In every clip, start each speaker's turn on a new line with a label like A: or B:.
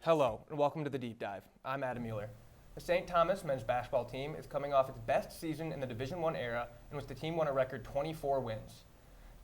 A: Hello, and welcome to the Deep Dive. I'm Adam Mueller. The St. Thomas men's basketball team is coming off its best season in the Division I era, in which the team won a record 24 wins.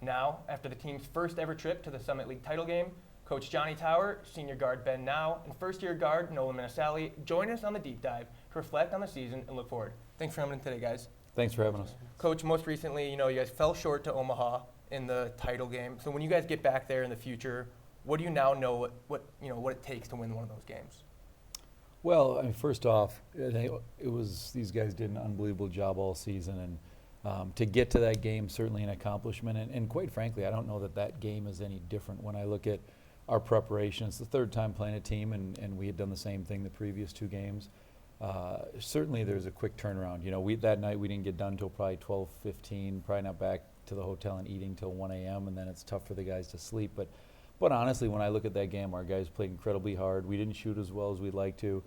A: Now, after the team's first ever trip to the Summit League title game, Coach Johnny Taur, senior guard Ben Now, and first-year guard Nolan Minessale join us on the Deep Dive to reflect on the season and look forward. Thanks for coming in today, guys.
B: Thanks for having us.
A: Coach, most recently, you guys fell short to Omaha in the title game. So when you guys get back there in the future, what do you now know what it takes to win one of those games?
B: Well, I mean, first off, these guys did an unbelievable job all season, and to get to that game, certainly an accomplishment. And quite frankly, I don't know that game is any different when I look at our preparation. It's the third time playing a team, and we had done the same thing the previous two games. Certainly, there's a quick turnaround. That night we didn't get done until probably 12:15. Probably not back to the hotel and eating till 1 a.m. And then it's tough for the guys to sleep. But honestly, when I look at that game, our guys played incredibly hard. We didn't shoot as well as we'd like to.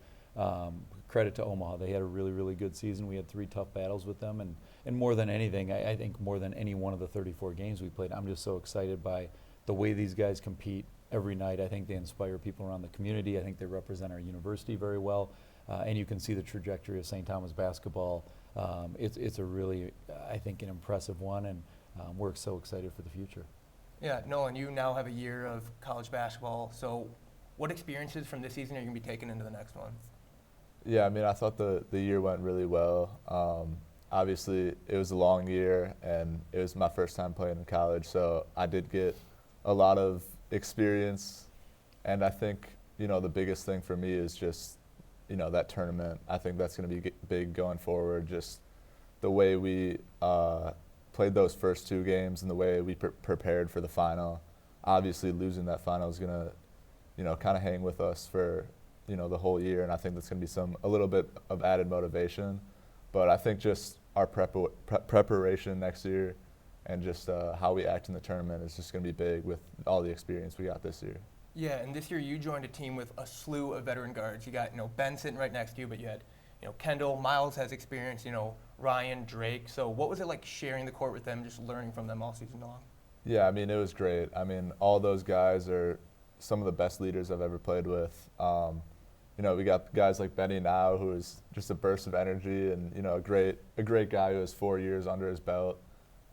B: Credit to Omaha. They had a really, really good season. We had 3 tough battles with them. And more than anything, I think more than any one of the 34 games we played, I'm just so excited by the way these guys compete every night. I think they inspire people around the community. I think they represent our university very well. And you can see the trajectory of St. Thomas basketball. It's a really, I think, an impressive one. And we're so excited for the future.
A: Yeah, Nolan, you now have a year of college basketball. So what experiences from this season are you going to be taking into the next one?
C: Yeah, I mean, I thought the year went really well. Obviously, it was a long year, and it was my first time playing in college, so I did get a lot of experience. And I think, the biggest thing for me is just, that tournament. I think that's going to be big going forward, just the way we played those first 2 games and the way we prepared for the final. Obviously, losing that final is going to, kind of hang with us for, the whole year, and I think that's going to be a little bit of added motivation. But I think just our preparation next year and just how we act in the tournament is just going to be big with all the experience we got this year.
A: Yeah, and this year you joined a team with a slew of veteran guards. You got, Ben sitting right next to you, but you had, Kendall, Miles has experience, Ryan, Drake. So what was it like sharing the court with them, just learning from them all season long?
C: Yeah, I mean, it was great. I mean, all those guys are some of the best leaders I've ever played with. We got guys like Benny Now, who is just a burst of energy, and a great guy who has 4 years under his belt.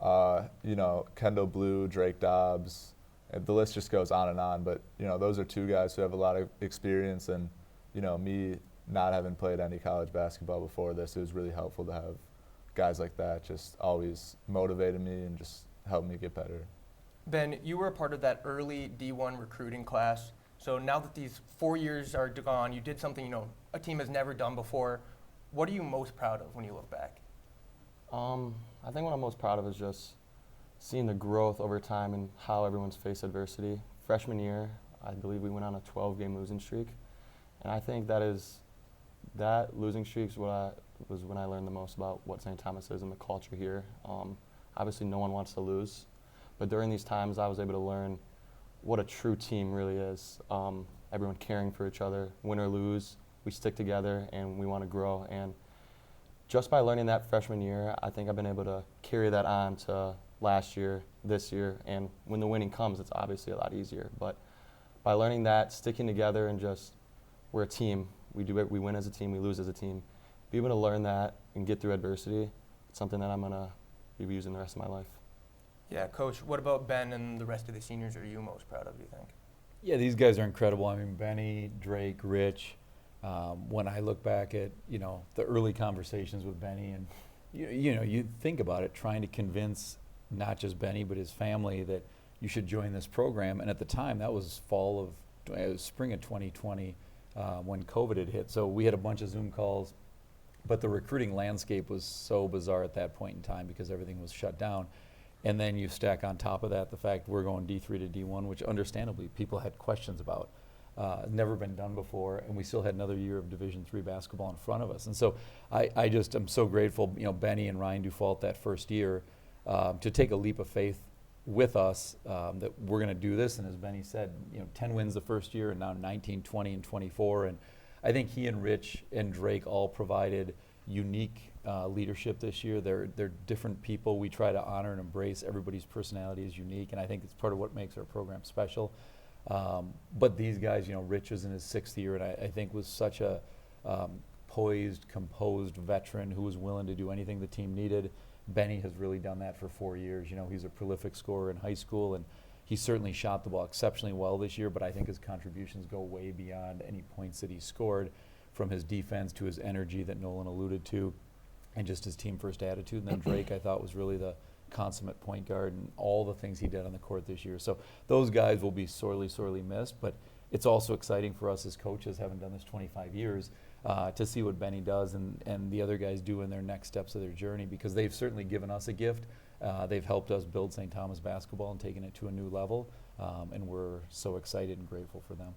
C: Kendall Blue, Drake Dobbs, and the list just goes on and on. But those are 2 guys who have a lot of experience, and me not having played any college basketball before this, it was really helpful to have guys like that just always motivated me and just helped me get better.
A: Ben, you were a part of that early D1 recruiting class. So now that these 4 years are gone, you did something a team has never done before. What are you most proud of when you look back?
D: I think what I'm most proud of is just seeing the growth over time and how everyone's faced adversity. Freshman year, I believe we went on a 12-game losing streak, and I think that losing streak was when I learned the most about what St. Thomas is and the culture here. Obviously, no one wants to lose, but during these times, I was able to learn what a true team really is. Everyone caring for each other, win or lose, we stick together and we want to grow. And just by learning that freshman year, I think I've been able to carry that on to last year, this year, and when the winning comes, it's obviously a lot easier. But by learning that, sticking together, and just we're a team. We do it. We win as a team. We lose as a team. Be able to learn that and get through adversity, it's something that I'm gonna be using the rest of my life.
A: Yeah, Coach, what about Ben and the rest of the seniors are you most proud of, do you think?
B: Yeah, these guys are incredible. I mean, Benny, Drake, Rich. When I look back at, the early conversations with Benny, and, you think about it, trying to convince not just Benny but his family that you should join this program. And at the time, that was spring of 2020 when COVID had hit. So we had a bunch of Zoom calls, but the recruiting landscape was so bizarre at that point in time because everything was shut down. And then you stack on top of that the fact we're going D3 to D1, which understandably people had questions about. Never been done before, and we still had another year of Division III basketball in front of us. And so I just am so grateful, Benny and Ryan Dufault that first year to take a leap of faith with us that we're going to do this. And as Benny said, 10 wins the first year, and now 19, 20, and 24. And I think he and Rich and Drake all provided unique leadership this year. They're different people. We try to honor and embrace everybody's personality is unique, and I think it's part of what makes our program special. But these guys, Rich is in his 6th year, and I think was such a poised, composed veteran who was willing to do anything the team needed. Benny has really done that for 4 years. He's a prolific scorer in high school, and he certainly shot the ball exceptionally well this year, but I think his contributions go way beyond any points that he scored, from his defense to his energy that Nolan alluded to, and just his team-first attitude. And then Drake, I thought, was really the consummate point guard and all the things he did on the court this year. So those guys will be sorely, sorely missed, but it's also exciting for us as coaches, having done this 25 years, to see what Benny does and the other guys do in their next steps of their journey, because they've certainly given us a gift. They've helped us build St. Thomas basketball and taken it to a new level, and we're so excited and grateful for them.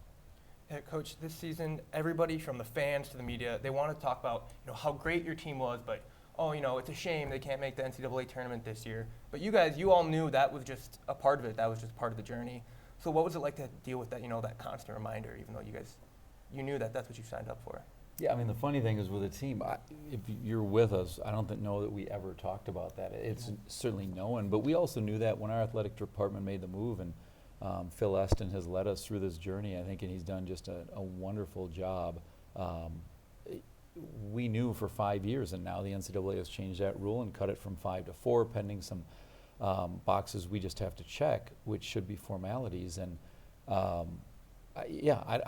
A: Coach, this season, everybody from the fans to the media, they want to talk about how great your team was, but it's a shame they can't make the NCAA tournament this year. But you guys, you all knew that was just a part of it. That was just part of the journey. So what was it like to deal with that, that constant reminder, even though you knew that that's what you signed up for?
B: Yeah, I mean, the funny thing is with a team, if you're with us, I don't know that we ever talked about that. It's certainly known, but we also knew that when our athletic department made the move, and Phil Eston has led us through this journey, I think, and he's done just a wonderful job. We knew for 5 years, and now the NCAA has changed that rule and cut it from 5 to 4, pending some boxes we just have to check, which should be formalities. And I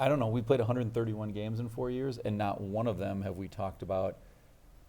B: don't know. We played 131 games in 4 years, and not one of them have we talked about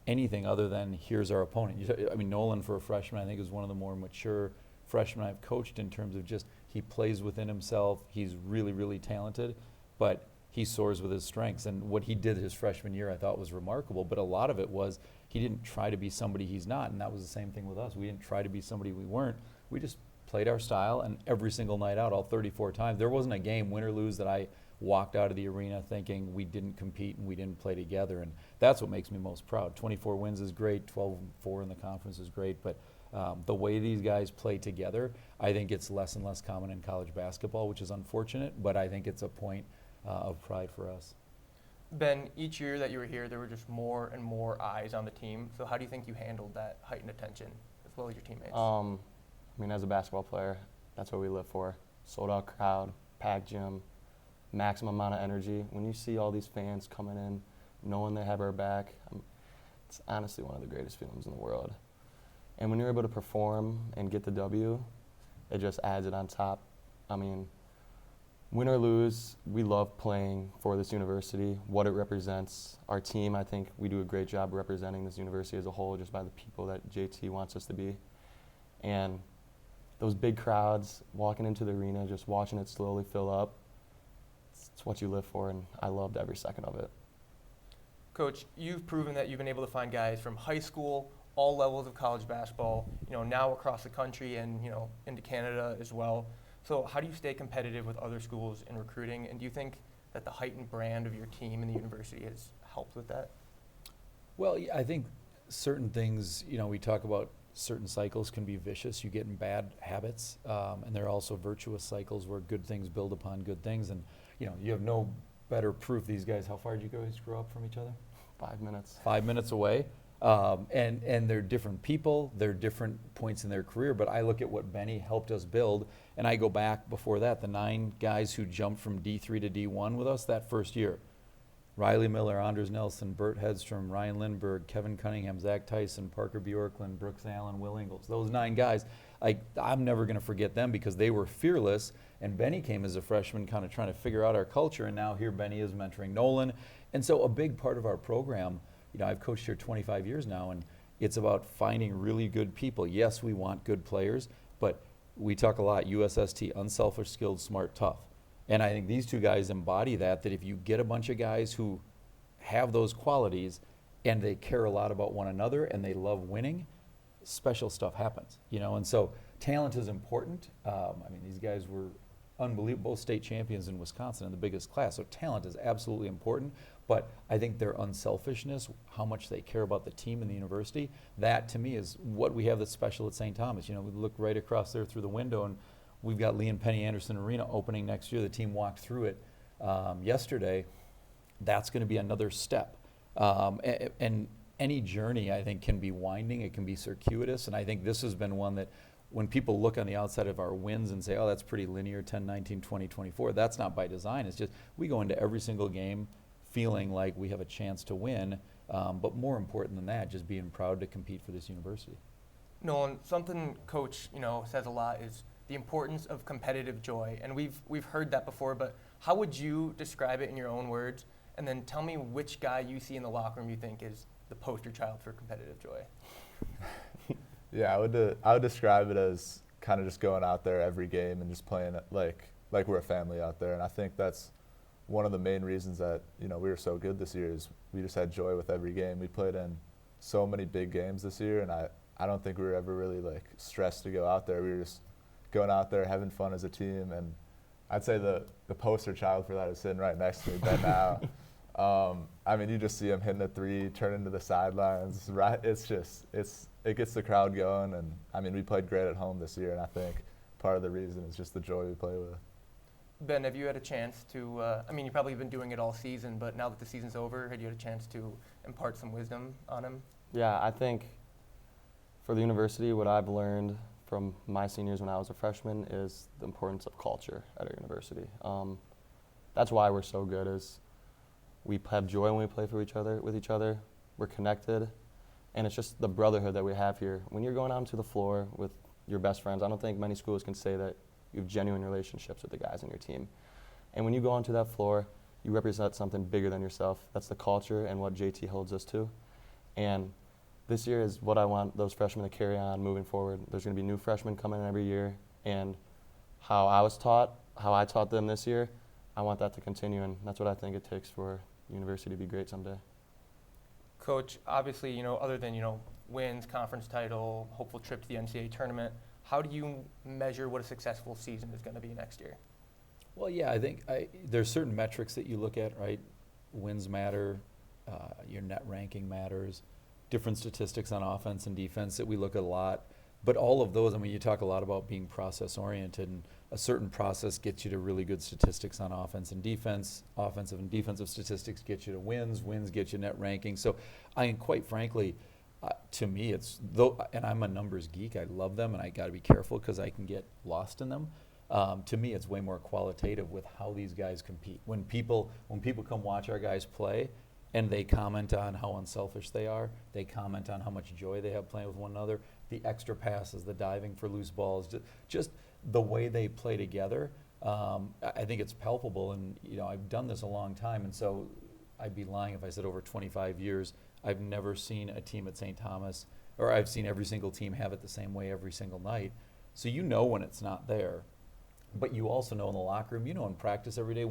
B: anything other than here's our opponent. I mean, Nolan, for a freshman, I think is one of the more mature freshmen I've coached, in terms of just he plays within himself. He's really, really talented, but he soars with his strengths. And what he did his freshman year I thought was remarkable, but a lot of it was he didn't try to be somebody he's not, and that was the same thing with us. We didn't try to be somebody we weren't. We just played our style, and every single night out, all 34 times, there wasn't a game, win or lose, that I walked out of the arena thinking we didn't compete and we didn't play together. And that's what makes me most proud. 24 wins is great, 12-4 in the conference is great, but the way these guys play together, I think it's less and less common in college basketball, which is unfortunate, but I think it's a point of pride for us.
A: Ben, each year that you were here, there were just more and more eyes on the team. So how do you think you handled that heightened attention as well as your teammates?
D: I mean, as a basketball player, that's what we live for. Sold out crowd, packed gym, maximum amount of energy. When you see all these fans coming in, knowing they have our back, it's honestly one of the greatest feelings in the world. And when you're able to perform and get the W, it just adds it on top. I mean, win or lose, we love playing for this university, what it represents. Our team, I think we do a great job representing this university as a whole, just by the people that JT wants us to be. And those big crowds, walking into the arena, just watching it slowly fill up, it's what you live for, and I loved every second of it.
A: Coach, you've proven that you've been able to find guys from high school, all levels of college basketball, now across the country and, into Canada as well. So how do you stay competitive with other schools in recruiting, and do you think that the heightened brand of your team and the university has helped with that?
B: Well, I think certain things, we talk about certain cycles can be vicious. You get in bad habits, and there are also virtuous cycles where good things build upon good things. And, you have no better proof. These guys, how far did you guys grow up from each other?
D: 5 minutes.
B: 5 minutes away. And they're different people, they're different points in their career, but I look at what Benny helped us build, and I go back before that, the 9 guys who jumped from D3 to D1 with us that first year. Riley Miller, Anders Nelson, Bert Hedstrom, Ryan Lindbergh, Kevin Cunningham, Zach Tyson, Parker Bjorklund, Brooks Allen, Will Ingles. Those 9 guys, I'm never going to forget them because they were fearless, and Benny came as a freshman kind of trying to figure out our culture, and now here Benny is mentoring Nolan. And so a big part of our program, I've coached here 25 years now, and it's about finding really good people. Yes, we want good players, but we talk a lot, USST, unselfish, skilled, smart, tough. And I think these 2 guys embody that if you get a bunch of guys who have those qualities and they care a lot about one another and they love winning, special stuff happens, And so talent is important. These guys were unbelievable, both state champions in Wisconsin in the biggest class. So talent is absolutely important, but I think their unselfishness, how much they care about the team and the university, that to me is what we have that's special at St. Thomas. We look right across there through the window, and we've got Lee and Penny Anderson Arena opening next year. The team walked through it yesterday. That's going to be another step. And any journey, I think, can be winding. It can be circuitous, and I think this has been one that when people look on the outside of our wins and say, oh, that's pretty linear, 10, 19, 20, 24, that's not by design. It's just we go into every single game feeling like we have a chance to win, but more important than that, just being proud to compete for this university.
A: Nolan, something Coach, says a lot is the importance of competitive joy, and we've heard that before. But how would you describe it in your own words? And then tell me which guy you see in the locker room you think is the poster child for competitive joy.
C: Yeah, I would describe it as kind of just going out there every game and just playing it like we're a family out there. And I think that's one of the main reasons that we were so good this year is we just had joy with every game. We played in so many big games this year, and I don't think we were ever really stressed to go out there. We were just going out there having fun as a team, and I'd say the poster child for that is sitting right next to me, Ben now. I mean, you just see him hitting a three, turning to the sidelines. Right, it gets the crowd going, and I mean, we played great at home this year, and I think part of the reason is just the joy we play with.
A: Ben, have you had a chance to? You've probably been doing it all season, but now that the season's over, had you had a chance to impart some wisdom on him?
D: Yeah, I think for the university, what I've learned from my seniors when I was a freshman is the importance of culture at our university. That's why we're so good. Is we have joy when we play with each other. We're connected, and it's just the brotherhood that we have here. When you're going out onto the floor with your best friends, I don't think many schools can say that you have genuine relationships with the guys on your team. And when you go onto that floor, you represent something bigger than yourself. That's the culture and what JT holds us to. And this year is what I want those freshmen to carry on moving forward. There's going to be new freshmen coming in every year, and how I taught them this year, I want that to continue, and that's what I think it takes for the university to be great someday.
A: Coach, obviously, other than, wins, conference title, hopeful trip to the NCAA tournament, how do you measure what a successful season is going to be next year?
B: Well, yeah, I think there's certain metrics that you look at, right? Wins matter, your net ranking matters, different statistics on offense and defense that we look at a lot. But all of those, you talk a lot about being process-oriented, and a certain process gets you to really good statistics on offense and defense. Offensive and defensive statistics get you to wins. Wins get you net ranking. So, quite frankly, to me, and I'm a numbers geek. I love them, and I got to be careful because I can get lost in them. To me, it's way more qualitative with how these guys compete. When people come watch our guys play, and they comment on how unselfish they are, they comment on how much joy they have playing with one another, the extra passes, the diving for loose balls, just the way they play together. I think it's palpable, and I've done this a long time, and so I'd be lying if I said over 25 years I've never seen a team at St. Thomas, or I've seen every single team have it the same way every single night. So when it's not there, but you also know in the locker room, in practice every day.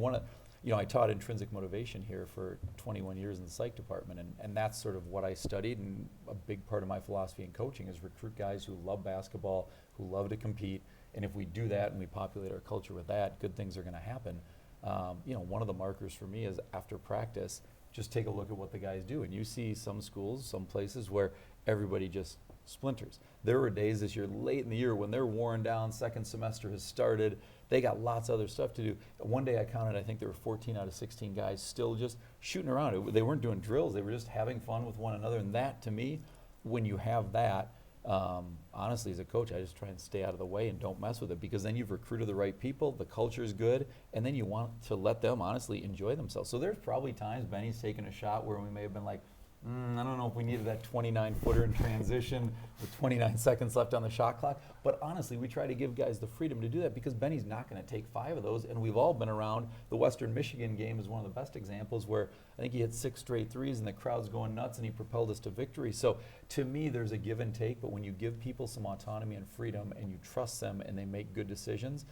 B: I taught intrinsic motivation here for 21 years in the psych department, and that's sort of what I studied, and a big part of my philosophy in coaching is recruit guys who love basketball, who love to compete, and if we do that and we populate our culture with that, good things are going to happen. One of the markers for me is after practice, just take a look at what the guys do, and you see some schools, some places where everybody just splinters. There were days this year, late in the year, when they're worn down, second semester has started, they got lots of other stuff to do. One day I counted, I think there were 14 out of 16 guys still just shooting around. They weren't doing drills, they were just having fun with one another, and that, to me, when you have that, honestly, as a coach, I just try and stay out of the way and don't mess with it, because then you've recruited the right people, the culture is good, and then you want to let them honestly enjoy themselves. So there's probably times Benny's taken a shot where we may have been like, I don't know if we needed that 29-footer in transition with 29 seconds left on the shot clock. But honestly, we try to give guys the freedom to do that, because Benny's not going to take 5 of those. And we've all been around. The Western Michigan game is one of the best examples, where I think he hit 6 straight threes and the crowd's going nuts, and he propelled us to victory. So to me, there's a give and take. But when you give people some autonomy and freedom and you trust them and they make good decisions,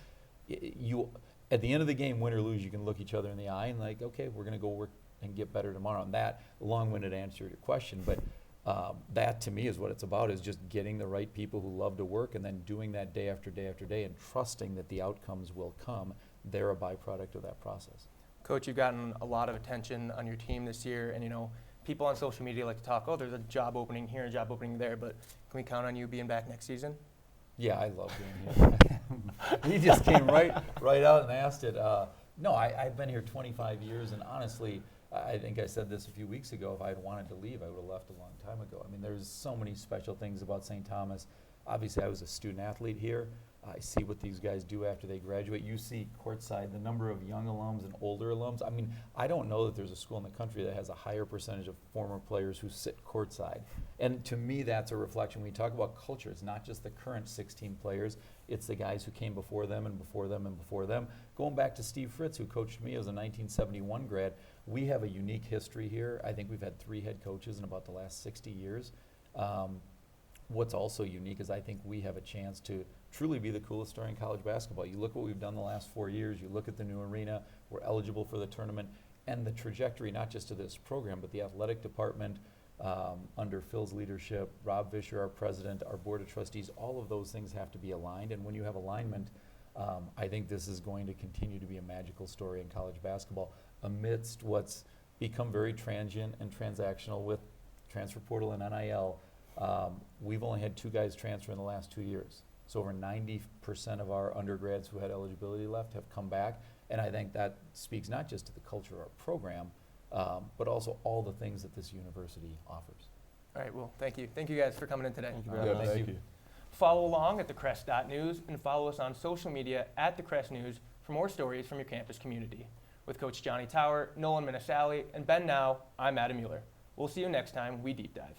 B: at the end of the game, win or lose, you can look each other in the eye and okay, we're going to go work and get better tomorrow. And that long-winded answer to your question, but that to me is what it's about, is just getting the right people who love to work and then doing that day after day after day and trusting that the outcomes will come. They're a byproduct of that process.
A: Coach, you've gotten a lot of attention on your team this year, and people on social media like to talk, there's a job opening here, a job opening there, but can we count on you being back next season?
B: Yeah, I love being here. He just came right out and asked it. No, I've been here 25 years, and honestly, I think I said this a few weeks ago, if I had wanted to leave, I would have left a long time ago. There's so many special things about St. Thomas. Obviously, I was a student athlete here. I see what these guys do after they graduate. You see courtside the number of young alums and older alums. I mean, I don't know that there's a school in the country that has a higher percentage of former players who sit courtside. And to me, that's a reflection. When we talk about culture, it's not just the current 16 players, it's the guys who came before them and before them and before them. Going back to Steve Fritz, who coached me as a 1971 grad, we have a unique history here. I think we've had 3 head coaches in about the last 60 years. What's also unique is I think we have a chance to truly be the coolest story in college basketball. You look what we've done the last 4 years, you look at the new arena, we're eligible for the tournament, and the trajectory not just of this program, but the athletic department under Phil's leadership, Rob Vischer, our president, our board of trustees, all of those things have to be aligned, and when you have alignment, I think this is going to continue to be a magical story in college basketball amidst what's become very transient and transactional with transfer portal and NIL. We've only had 2 guys transfer in the last 2 years. So over 90% of our undergrads who had eligibility left have come back. And I think that speaks not just to the culture of our program, but also all the things that this university offers.
A: All right, well, thank you. Thank you guys for coming in today.
D: Thank you
C: Yeah,
D: very much.
C: thank you.
A: Follow along at thecrest.news and follow us on social media at The Crest News for more stories from your campus community. With Coach Johnny Taur, Nolan Minessale, and Ben Now, I'm Adam Mueller. We'll see you next time we deep dive.